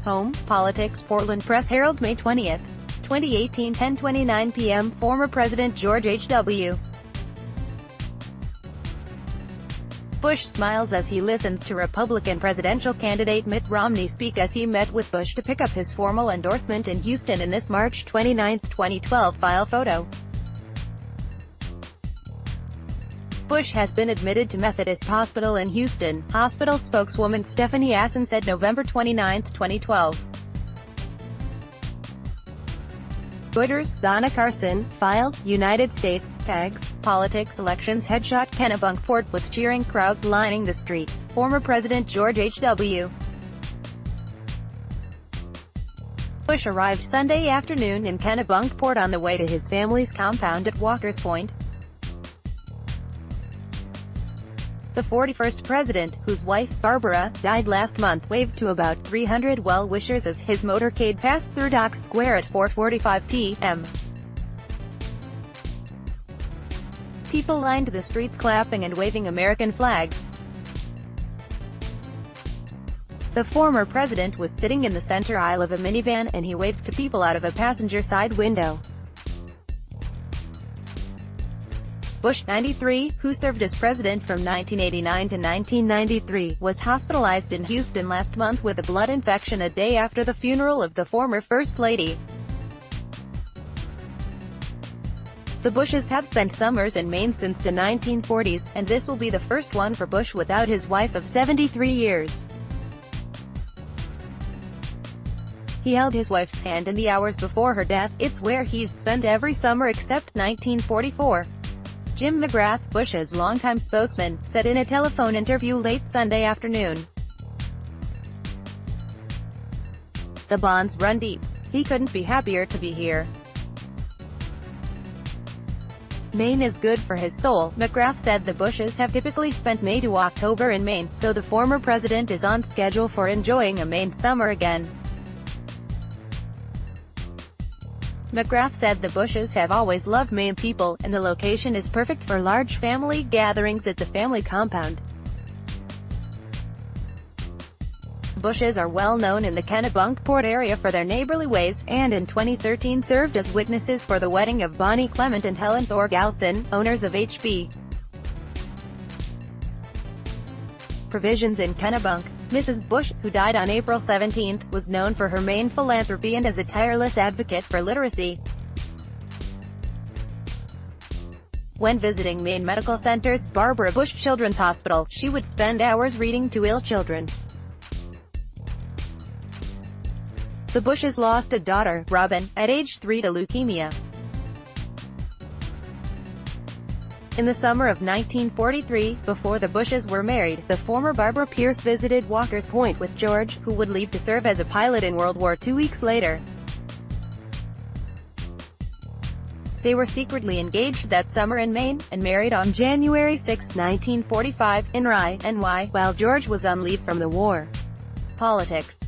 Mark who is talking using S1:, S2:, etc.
S1: Home, Politics. Portland Press Herald, May 20, 2018, 10:29 p.m. Former President George H.W. Bush smiles as he listens to Republican presidential candidate Mitt Romney speak as he met with Bush to pick up his formal endorsement in Houston in this March 29, 2012 file photo. Bush has been admitted to Methodist Hospital in Houston, hospital spokeswoman Stephanie Asin said November 29, 2012. REUTERS, Donna Carson, files, United States, tags, politics, elections, headshot, Kennebunkport, with cheering crowds lining the streets. Former President George H.W. Bush arrived Sunday afternoon in Kennebunkport on the way to his family's compound at Walker's Point. The 41st president, whose wife, Barbara, died last month, waved to about 300 well-wishers as his motorcade passed through Dock Square at 4:45 p.m. People lined the streets clapping and waving American flags. The former president was sitting in the center aisle of a minivan, and he waved to people out of a passenger side window. Bush, 93, who served as president from 1989 to 1993, was hospitalized in Houston last month with a blood infection a day after the funeral of the former First Lady. The Bushes have spent summers in Maine since the 1940s, and this will be the first one for Bush without his wife of 73 years. He held his wife's hand in the hours before her death. "It's where he's spent every summer except 1944. Jim McGrath, Bush's longtime spokesman, said in a telephone interview late Sunday afternoon. "The bonds run deep. He couldn't be happier to be here. Maine is good for his soul." McGrath said the Bushes have typically spent May to October in Maine, so the former president is on schedule for enjoying a Maine summer again. McGrath said the Bushes have always loved Maine people, and the location is perfect for large family gatherings at the family compound. Bushes are well known in the Kennebunkport area for their neighborly ways, and in 2013 served as witnesses for the wedding of Bonnie Clement and Helen Thorgalson, owners of H.B. Provisions in Kennebunk. Mrs. Bush, who died on April 17, was known for her Maine philanthropy and as a tireless advocate for literacy. When visiting Maine medical centers, Barbara Bush Children's Hospital, she would spend hours reading to ill children. The Bushes lost a daughter, Robin, at age 3 to leukemia. In the summer of 1943, before the Bushes were married, the former Barbara Pierce visited Walker's Point with George, who would leave to serve as a pilot in World War II 2 weeks later. They were secretly engaged that summer in Maine, and married on January 6, 1945, in Rye, NY, while George was on leave from the war. Politics.